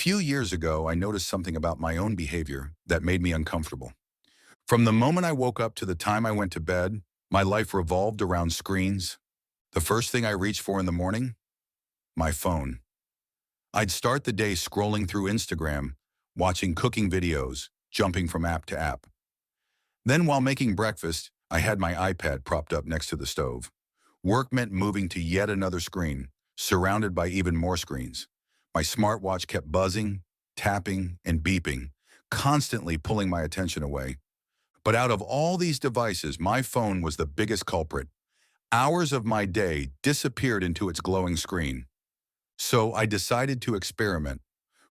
few years ago, I noticed something about my own behavior that made me uncomfortable. From the moment I woke up to the time I went to bed, my life revolved around screens. The first thing I reached for in the morning? My phone. I'd start the day scrolling through Instagram, watching cooking videos, jumping from app to app. Then while making breakfast, I had my iPad propped up next to the stove. Work meant moving to yet another screen, surrounded by even more screens. My smartwatch kept buzzing, tapping, and beeping, constantly pulling my attention away. But out of all these devices, my phone was the biggest culprit. Hours of my day disappeared into its glowing screen. So I decided to experiment.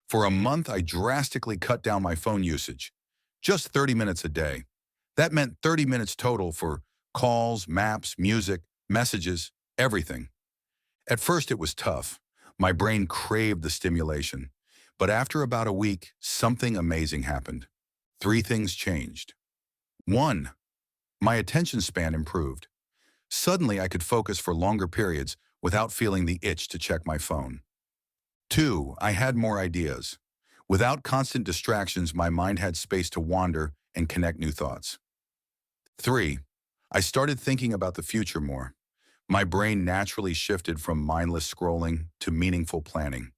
For a month, I drastically cut down my phone usage. Just 30 minutes a day. That meant 30 minutes total for calls, maps, music, messages, everything. At first, it was tough. My brain craved the stimulation. But after about a week, something amazing happened. Three things changed. One, my attention span improved. Suddenly, I could focus for longer periods without feeling the itch to check my phone. Two, I had more ideas. Without constant distractions, my mind had space to wander and connect new thoughts. Three, I started thinking about the future more. My brain naturally shifted from mindless scrolling to meaningful planning.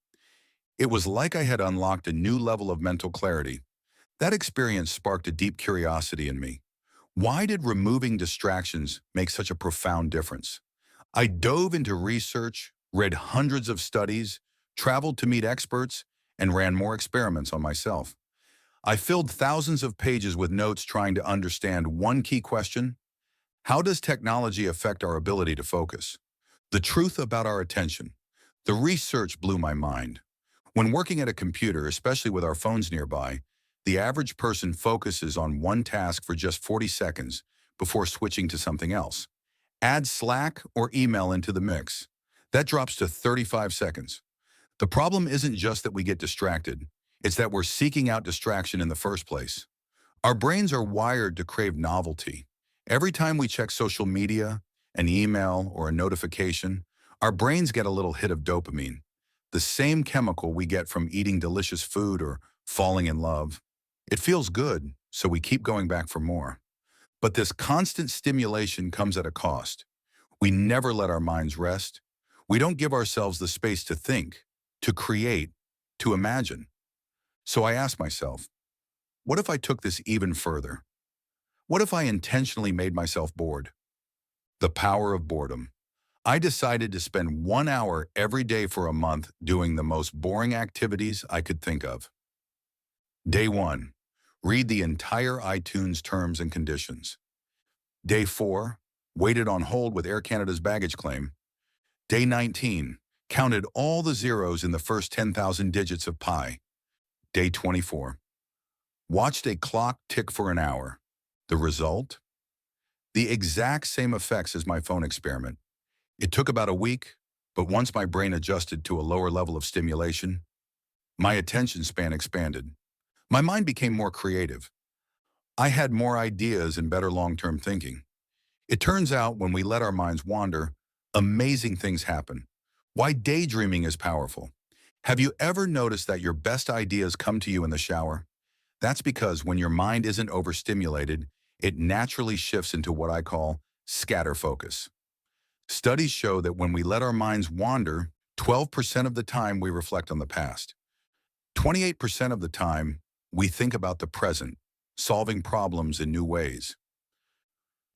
It was like I had unlocked a new level of mental clarity. That experience sparked a deep curiosity in me. Why did removing distractions make such a profound difference? I dove into research, read hundreds of studies, traveled to meet experts, and ran more experiments on myself. I filled thousands of pages with notes trying to understand one key question: how does technology affect our ability to focus? The truth about our attention. The research blew my mind. When working at a computer, especially with our phones nearby, the average person focuses on one task for just 40 seconds before switching to something else. Add Slack or email into the mix. That drops to 35 seconds. The problem isn't just that we get distracted. It's that we're seeking out distraction in the first place. Our brains are wired to crave novelty. Every time we check social media, an email, or a notification, our brains get a little hit of dopamine, the same chemical we get from eating delicious food or falling in love. It feels good, so we keep going back for more. But this constant stimulation comes at a cost. We never let our minds rest. We don't give ourselves the space to think, to create, to imagine. So I ask myself, what if I took this even further? What if I intentionally made myself bored? The power of boredom. I decided to spend 1 hour every day for a month doing the most boring activities I could think of. Day 1. Read the entire iTunes terms and conditions. Day 4. Waited on hold with Air Canada's baggage claim. Day 19. Counted all the zeros in the first 10,000 digits of pi. Day 24. Watched a clock tick for an hour. The result? The exact same effects as my phone experiment. It took about a week, but once my brain adjusted to a lower level of stimulation, my attention span expanded. My mind became more creative. I had more ideas and better long-term thinking. It turns out when we let our minds wander, amazing things happen. Why daydreaming is powerful. Have you ever noticed that your best ideas come to you in the shower? That's because when your mind isn't overstimulated, it naturally shifts into what I call scatter focus. Studies show that when we let our minds wander, 12% of the time we reflect on the past. 28% of the time, we think about the present, solving problems in new ways.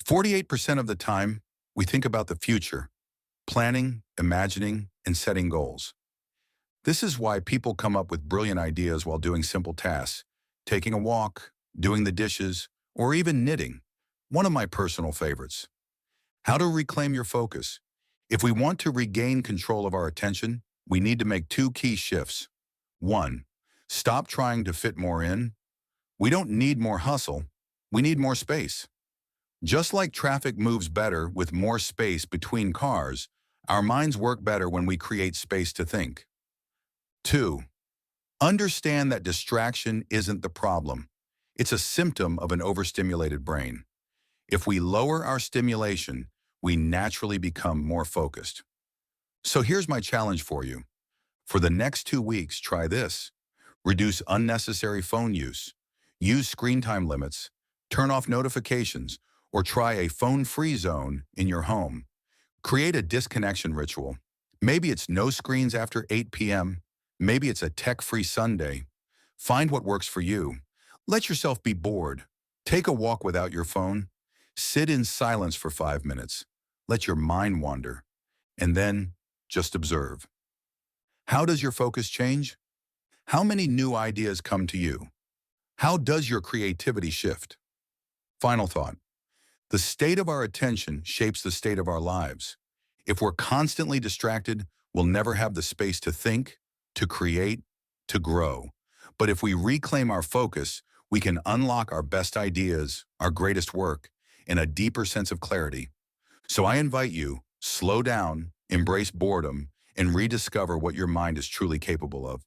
48% of the time, we think about the future, planning, imagining, and setting goals. This is why people come up with brilliant ideas while doing simple tasks, taking a walk, doing the dishes, or even knitting. One of my personal favorites. How to reclaim your focus. If we want to regain control of our attention, we need to make two key shifts. 1. Stop trying to fit more in. We don't need more hustle. We need more space. Just like traffic moves better with more space between cars, our minds work better when we create space to think. 2. Understand that distraction isn't the problem. It's a symptom of an overstimulated brain. If we lower our stimulation, we naturally become more focused. So here's my challenge for you. For the next 2 weeks, try this. Reduce unnecessary phone use screen time limits, turn off notifications, or try a phone-free zone in your home. Create a disconnection ritual. Maybe it's no screens after 8 p.m. Maybe it's a tech-free Sunday. Find what works for you. Let yourself be bored. Take a walk without your phone. Sit in silence for 5 minutes. Let your mind wander. And then just observe. How does your focus change? How many new ideas come to you? How does your creativity shift? Final thought. The state of our attention shapes the state of our lives. If we're constantly distracted, we'll never have the space to think, to create, to grow. But if we reclaim our focus, we can unlock our best ideas, our greatest work, and a deeper sense of clarity. So I invite you, slow down, embrace boredom, and rediscover what your mind is truly capable of.